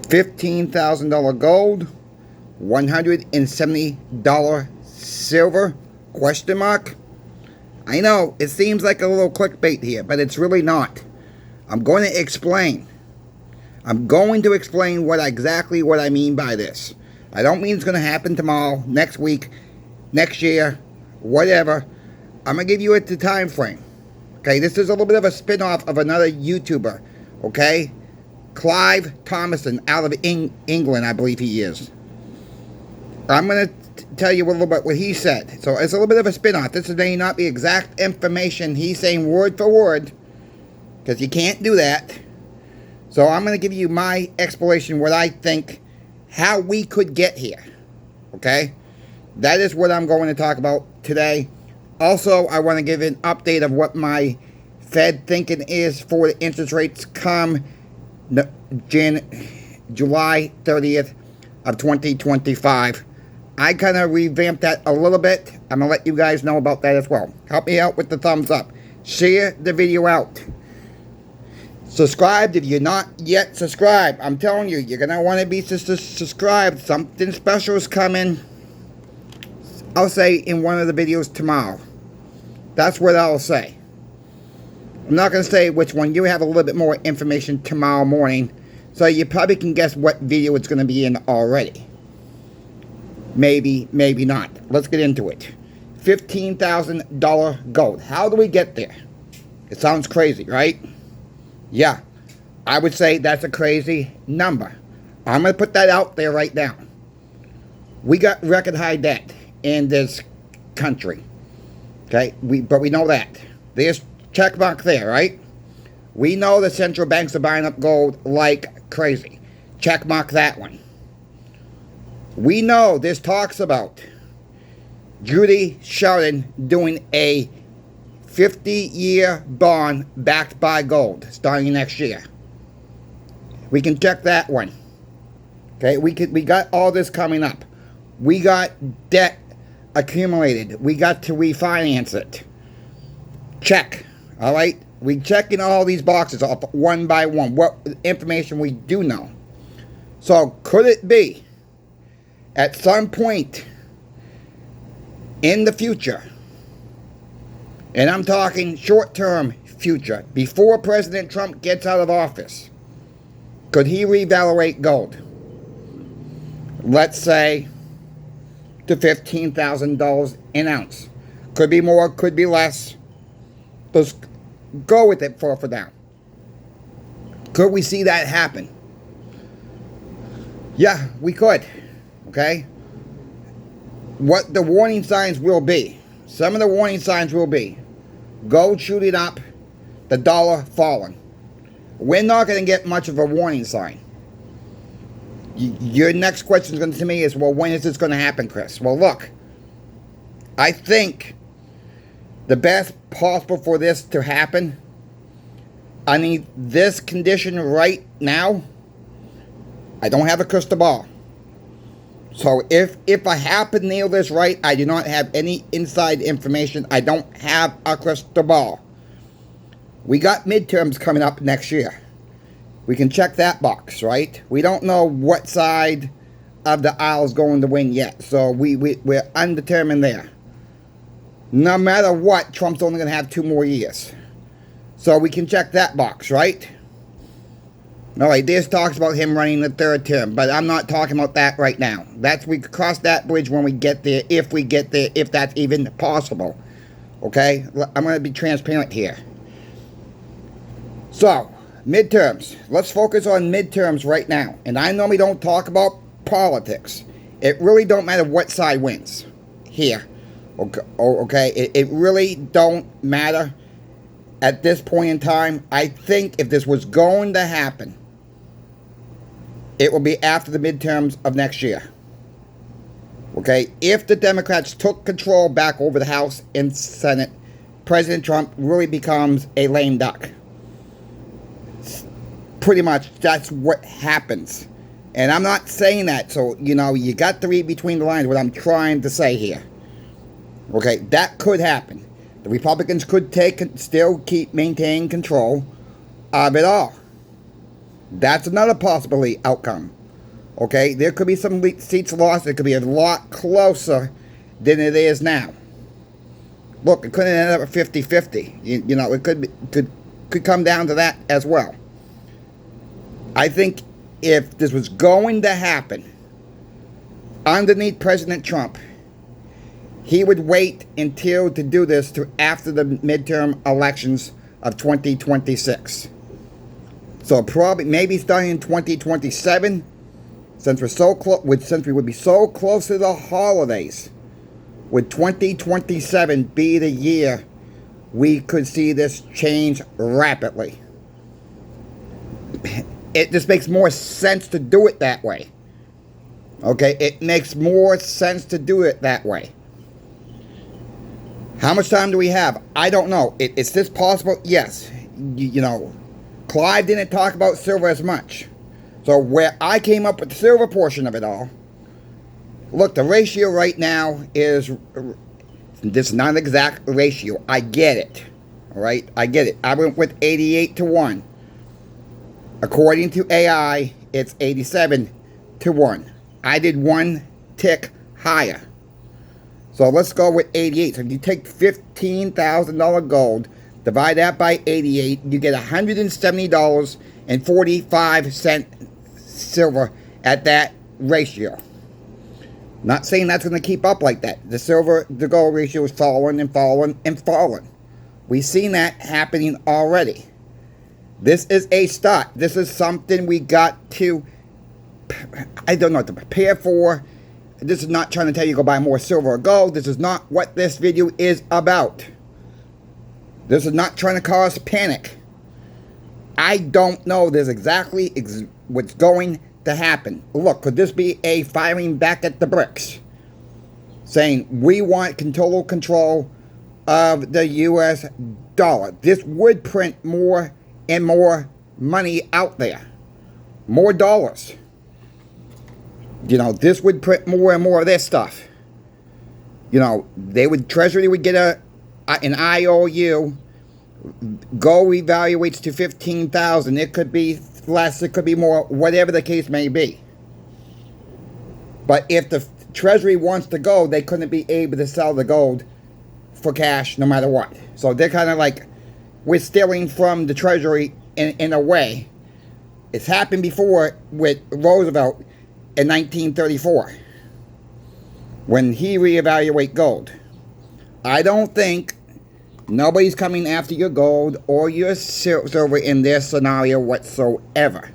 $15,000 gold, $170 silver, question mark. I know, it seems like a little clickbait here, but it's really not. I'm going to explain. I'm going to explain exactly what I mean by this. I don't mean it's going to happen tomorrow, next week, next year, whatever. I'm going to give you the time frame. Okay, this is a little bit of a spin-off of another YouTuber, okay? Clive Thomason out of England, I believe he is. I'm going to tell you a little bit what he said. So it's a little bit of a spin-off. This may not be exact information he's saying word for word, because you can't do that. So I'm going to give you my explanation, what I think, how we could get here. Okay? That is what I'm going to talk about today. Also, I want to give an update of what my Fed thinking is for the interest rates come July 30th of 2025. I kind of revamped that a little bit. I'm going to let you guys know about that as well. Help me out with the thumbs up. Share the video out. Subscribe if you're not yet subscribed. I'm telling you, you're going to want to be subscribed. Something special is coming. I'll say in one of the videos tomorrow. That's what I'll say. I'm not going to say which one. You have a little bit more information tomorrow morning. So you probably can guess what video it's going to be in already. Maybe, maybe not. Let's get into it. $15,000 gold. How do we get there? It sounds crazy, right? Yeah. I would say that's a crazy number. I'm going to put that out there right now. We got record high debt in this country. Okay? But we know that. There's check mark there, right? We know the central banks are buying up gold like crazy. Check mark that one. We know there's talks about Judy Sheldon doing a 50-year bond backed by gold starting next year. We can check that one. Okay, we got all this coming up. We got debt accumulated. We got to refinance it. Check. All right, we checking all these boxes off one by one. What information we do know. So could it be at some point in the future, and I'm talking short-term future, before President Trump gets out of office, could he reevaluate gold? Let's say to $15,000 an ounce. Could be more, could be less. Let's go with it for now. Could we see that happen? Yeah, we could. Okay? What the warning signs will be. Some of the warning signs will be gold shooting up, the dollar falling. We're not going to get much of a warning sign. Your next question is going to me is, well, when is this going to happen, Chris? Well, look, I think the best possible for this to happen, I need this condition right now. I don't have a crystal ball. So if I happen to nail this right, I do not have any inside information. I don't have a crystal ball. We got midterms coming up next year. We can check that box, right? We don't know what side of the aisle is going to win yet. So we're undetermined there. No matter what, Trump's only going to have 2 more years. So we can check that box, right? All right, this talks about him running the 3rd term, but I'm not talking about that right now. We cross that bridge when we get there, if we get there, if that's even possible. Okay? I'm going to be transparent here. So, midterms. Let's focus on midterms right now. And I normally don't talk about politics. It really don't matter what side wins here. Okay? It really don't matter at this point in time. I think if this was going to happen, it will be after the midterms of next year. Okay? If the Democrats took control back over the House and Senate, President Trump really becomes a lame duck. Pretty much, that's what happens. And I'm not saying that, so, you got to read between the lines what I'm trying to say here. Okay? That could happen. The Republicans could still keep maintaining control of it all. That's another possibility outcome. Okay, there could be some seats lost. It could be a lot closer than it is now. Look, it could end up at 50-50. You know, it could come down to that as well. I think if this was going to happen underneath President Trump, he would wait until to do this to after the midterm elections of 2026. So probably maybe starting in 2027, since we're so close, since we would be so close to the holidays, would 2027 be the year we could see this change rapidly? It just makes more sense to do it that way. Okay, it makes more sense to do it that way. How much time do we have? I don't know. Is this possible? Yes. You know, Clive didn't talk about silver as much. So where I came up with the silver portion of it all, look, the ratio right now is, this is not an exact ratio. I get it. All right? I get it. I went with 88-1. According to AI, it's 87-1. I did one tick higher. So let's go with 88. So if you take $15,000 gold, divide that by 88, you get $170.45 silver at that ratio. Not saying that's going to keep up like that. The silver to gold ratio is falling and falling and falling. We've seen that happening already. This is a start. This is something we got to, I don't know, to prepare for. This is not trying to tell you to go buy more silver or gold. This is not what this video is about. This is not trying to cause panic. I don't know this exactly what's going to happen. Look, could this be a firing back at the BRICS? Saying we want total control of the US dollar. This would print more and more money out there. More dollars. You know, this would print more and more of this stuff. You know, Treasury would get an IOU. Gold revaluates to 15,000. It could be less, it could be more, whatever the case may be. But if the Treasury wants to go, they couldn't be able to sell the gold for cash no matter what. So they're kind of like, we're stealing from the Treasury in a way. It's happened before with Roosevelt in 1934 when he reevaluated gold. I don't think nobody's coming after your gold or your silver in this scenario whatsoever.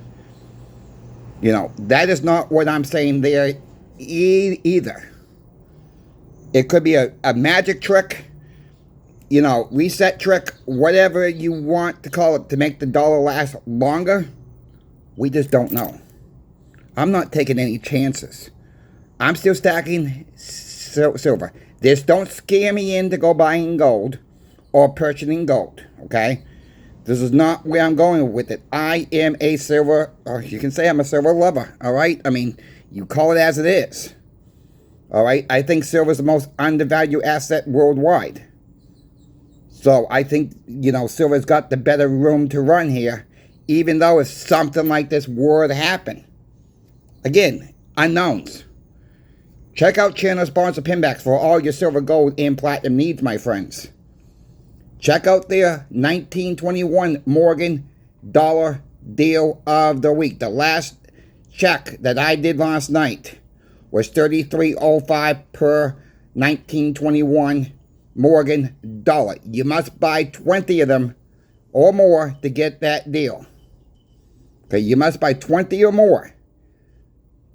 You know, that is not what I'm saying there either. It could be a magic trick, you know, reset trick, whatever you want to call it, to make the dollar last longer. We just don't know. I'm not taking any chances. I'm still stacking silver. This don't scare me into go buying gold or purchasing gold, okay? This is not where I'm going with it. I am a silver, or you can say I'm a silver lover, all right? I mean, you call it as it is, all right? I think silver is the most undervalued asset worldwide. So I think, you know, silver's got the better room to run here, even though if something like this were to happen. Again, unknowns. Check out Channel Sponsor Pinbacks for all your silver, gold, and platinum needs, my friends. Check out their 1921 Morgan dollar deal of the week. The last check that I did last night was $33.05 per 1921 Morgan dollar. You must buy 20 of them or more to get that deal. Okay, you must buy 20 or more.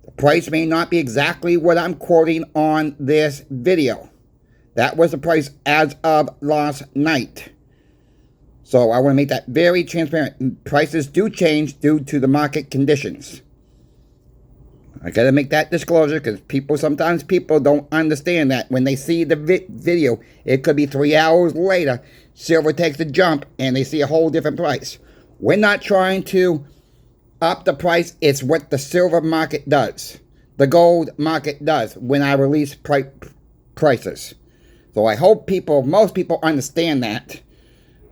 The price may not be exactly what I'm quoting on this video. That was the price as of last night. So I want to make that very transparent. Prices do change due to the market conditions. I got to make that disclosure because sometimes people don't understand that. When they see the video, it could be 3 hours later, silver takes a jump and they see a whole different price. We're not trying to up the price. It's what the silver market does. The gold market does when I release prices. So I hope most people understand that.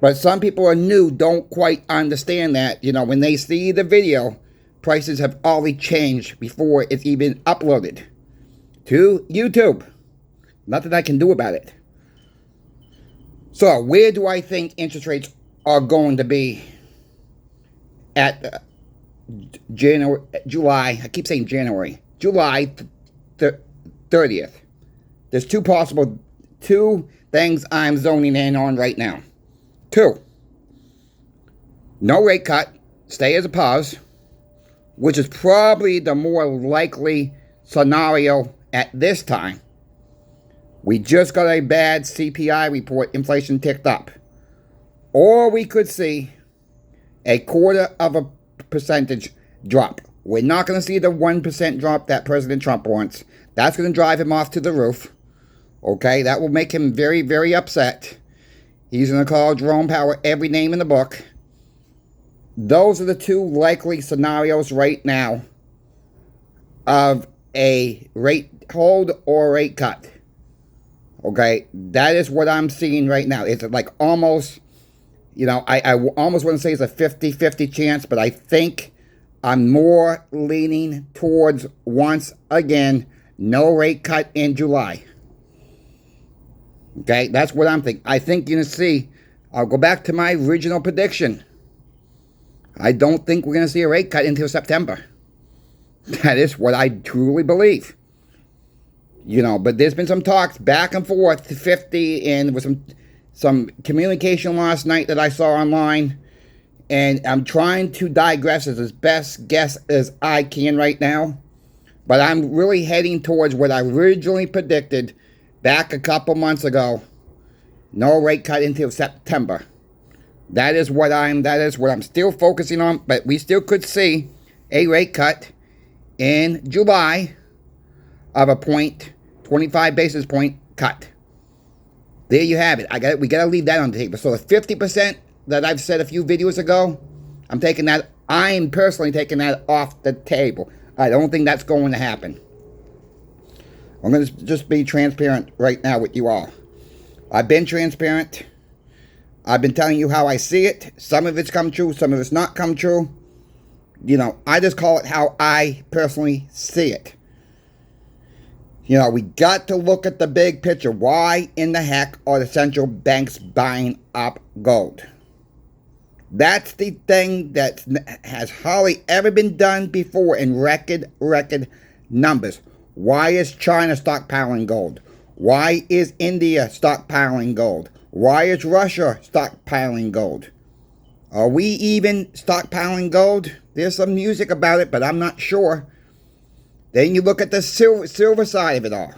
But some people are new, don't quite understand that. When they see the video, prices have already changed before it's even uploaded to YouTube. Nothing I can do about it. So, where do I think interest rates are going to be at July? I keep saying January. July 30th. There's two things I'm zoning in on right now. 2, no rate cut, stay as a pause, which is probably the more likely scenario at this time. We just got a bad CPI report, inflation ticked up. Or we could see a 0.25% drop. We're not going to see the 1% drop that President Trump wants. That's going to drive him off to the roof. Okay, that will make him very, very upset. He's going to call Jerome Powell every name in the book. Those are the 2 likely scenarios right now of a rate hold or rate cut. Okay, that is what I'm seeing right now. It's like almost, I almost want to say it's a 50-50 chance, but I think I'm more leaning towards, once again, no rate cut in July. Okay, that's what I'm thinking. I think you're going to see, I'll go back to my original prediction. I don't think we're going to see a rate cut until September. That is what I truly believe. But there's been some talks back and forth to 50, and there was some communication last night that I saw online. And I'm trying to digress as best guess as I can right now. But I'm really heading towards what I originally predicted back a couple months ago. No rate cut until September. That is what I'm still focusing on. But we still could see a rate cut in July of a 25 basis point cut. There you have it. We gotta leave that on the table. So the 50% that I've said a few videos ago, I'm personally taking that off the table. I don't think that's going to happen. I'm going to just be transparent right now with you all. I've been transparent. I've been telling you how I see it. Some of it's come true, some of it's not come true. I just call it how I personally see it. We got to look at the big picture. Why in the heck are the central banks buying up gold? That's the thing that has hardly ever been done before in record numbers. Why is China stockpiling gold? Why is India stockpiling gold? Why is Russia stockpiling gold? Are we even stockpiling gold? There's some music about it, but I'm not sure. Then you look at the silver side of it all.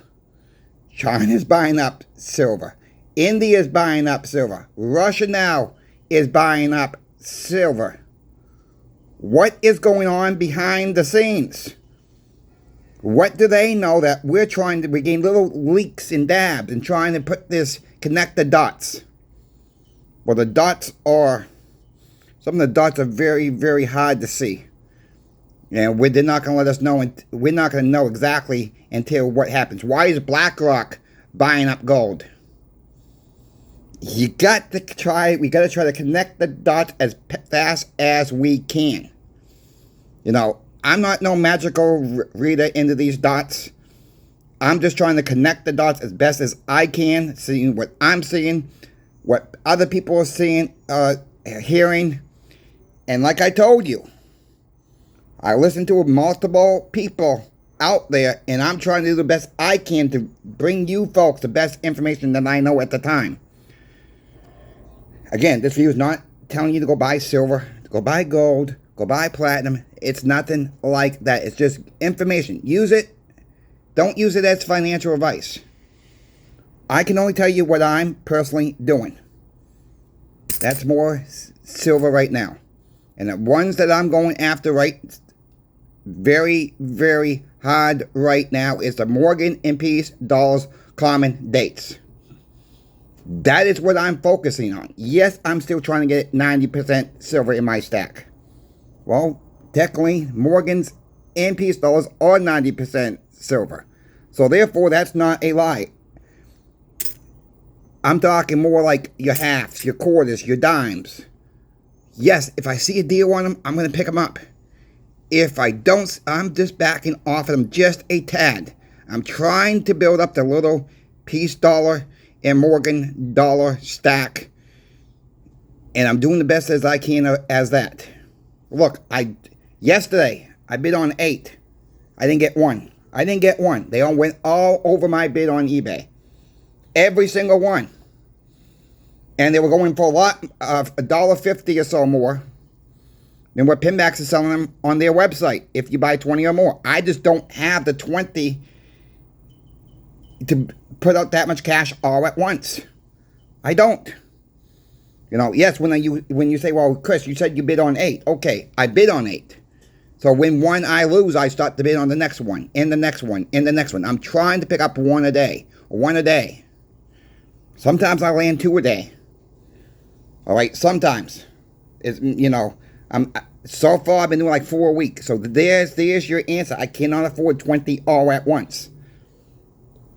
China's buying up silver. India's buying up silver. Russia now is buying up silver. What is going on behind the scenes? What do they know that we're getting little leaks and dabs and trying to connect the dots? Well, some of the dots are very, very hard to see. And they're not going to let us know, and we're not going to know exactly until what happens. Why is BlackRock buying up gold? We got to try to connect the dots as fast as we can. I'm not no magical reader into these dots. I'm just trying to connect the dots as best as I can, seeing what I'm seeing, what other people are seeing, hearing. And like I told you, I listen to multiple people out there, and I'm trying to do the best I can to bring you folks the best information that I know at the time. Again, this video is not telling you to go buy silver, to go buy gold, go buy platinum. It's nothing like that. It's just information. Use it. Don't use it as financial advice. I can only tell you what I'm personally doing. That's more silver right now. And the ones that I'm going after very, very hard right now is the Morgan and Peace dollars common dates. That is what I'm focusing on. Yes, I'm still trying to get 90% silver in my stack. Well, technically, Morgan's and Peace dollars are 90% silver. So therefore, that's not a lie. I'm talking more like your halves, your quarters, your dimes. Yes, if I see a deal on them, I'm going to pick them up. If I don't, I'm just backing off of them just a tad. I'm trying to build up the little Peace dollar and Morgan dollar stack. And I'm doing the best as I can as that. Look, yesterday, I bid on 8. I didn't get one. They all went all over my bid on eBay. Every single one. And they were going for a lot of $1.50 or so more than what Pinbacks is selling them on their website if you buy 20 or more. I just don't have the 20 to put out that much cash all at once. I don't. You know, yes, when you say, well, Chris, you said you bid on 8. Okay, I bid on 8. So when one I lose, I start to bid on the next one, and the next one, and the next one. I'm trying to pick up one a day. Sometimes I land 2 a day. All right, sometimes. It's, you know, so far I've been doing like 4 a week. So there's your answer. I cannot afford 20 all at once.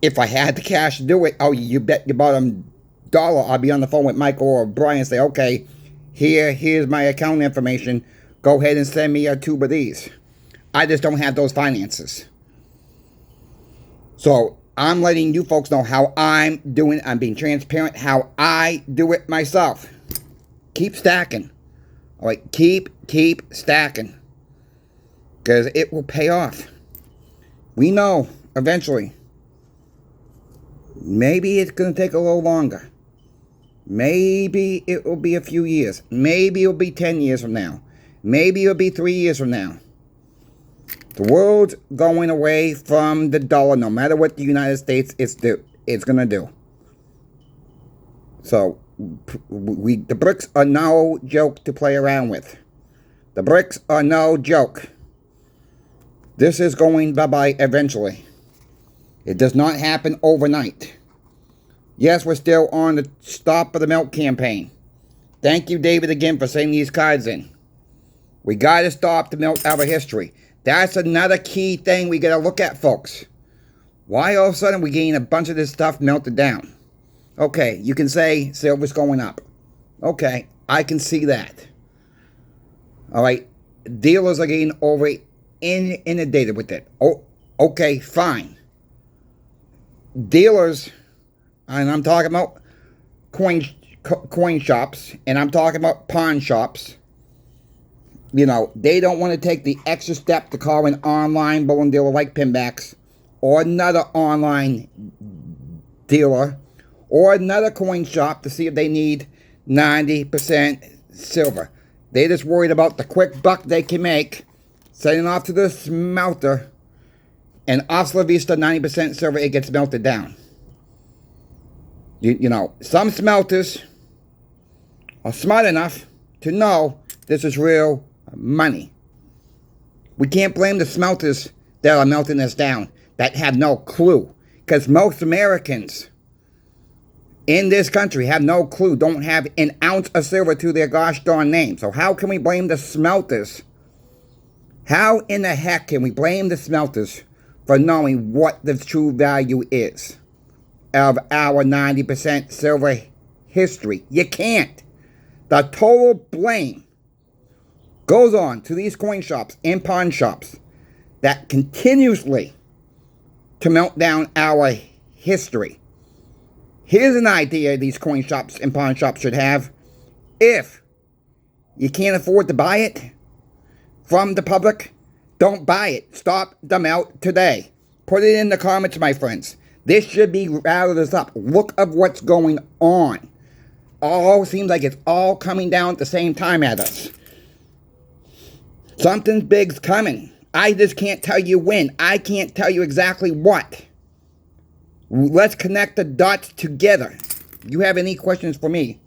If I had the cash to do it, oh, you bet you bought them $1, I'll be on the phone with Michael or Brian and say, okay, here's my account information. Go ahead and send me a tube of these. I just don't have those finances. So I'm letting you folks know how I'm doing. I'm being transparent how I do it myself. Keep stacking. All right, keep stacking. Because it will pay off. We know eventually. Maybe it's going to take a little longer. Maybe it will be a few years. Maybe it'll be 10 years from now. Maybe it'll be 3 years from now. The world's going away from the dollar, no matter what the United States is going to do. So, the bricks are no joke to play around with. The bricks are no joke. This is going bye-bye eventually. It does not happen overnight. Yes, we're still on the Stop of the Milk campaign. Thank you, David, again for sending these cards in. We got to stop the milk out of history. That's another key thing we got to look at, folks. Why all of a sudden we getting a bunch of this stuff melted down? Okay, you can say silver's going up. Okay, I can see that. All right, dealers are getting over inundated with it. Oh, okay, fine. Dealers, and I'm talking about coin shops, and I'm talking about pawn shops. You know, they don't want to take the extra step to call an online bullion dealer like Pinbacks, or another online dealer, or another coin shop to see if they need 90% silver. They're just worried about the quick buck they can make, sending off to the smelter, and hasta la vista, 90% silver, it gets melted down. You know, some smelters are smart enough to know this is real money. We can't blame the smelters that are melting this down, that have no clue. Because most Americans in this country have no clue, don't have an ounce of silver to their gosh darn name. So how can we blame the smelters? How in the heck can we blame the smelters for knowing what the true value is of our 90% silver history? You can't. The total blame goes on to these coin shops and pawn shops that continuously to melt down our history. Here's an idea these coin shops and pawn shops should have. If you can't afford to buy it from the public, don't buy it. Stop the melt today. Put it in the comments, my friends. This should be routed us up. Look of what's going on. All seems like it's all coming down at the same time at us. Something big's coming. I just can't tell you when. I can't tell you exactly what. Let's connect the dots together. If you have any questions for me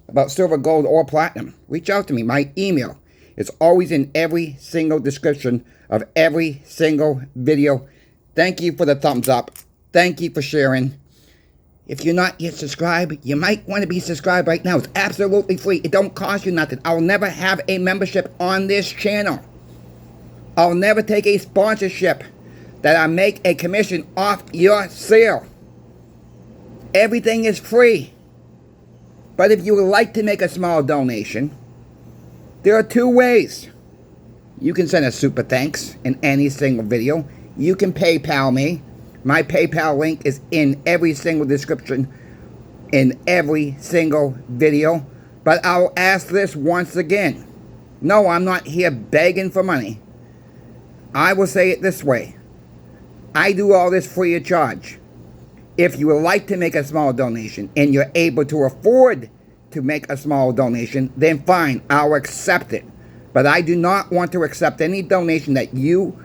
about silver, gold, or platinum, reach out to me. My email is always in every single description of every single video. Thank you for the thumbs up. Thank you for sharing. If you're not yet subscribed, you might want to be subscribed right now. It's absolutely free. It don't cost you nothing. I'll never have a membership on this channel. I'll never take a sponsorship that I make a commission off your sale. Everything is free. But if you would like to make a small donation, there are two ways. You can send a super thanks in any single video. You can PayPal me. My PayPal link is in every single description, in every single video. But I'll ask this once again. No, I'm not here begging for money. I will say it this way. I do all this free of charge. If you would like to make a small donation and you're able to afford to make a small donation, then fine, I'll accept it. But I do not want to accept any donation that you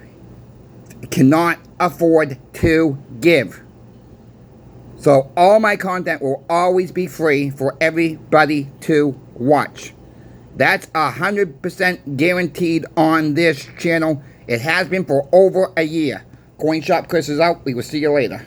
cannot afford to give. So all my content will always be free for everybody to watch. That's 100% guaranteed on this channel. It has been for over a year. Coin Shop Chris is out. We will see you later.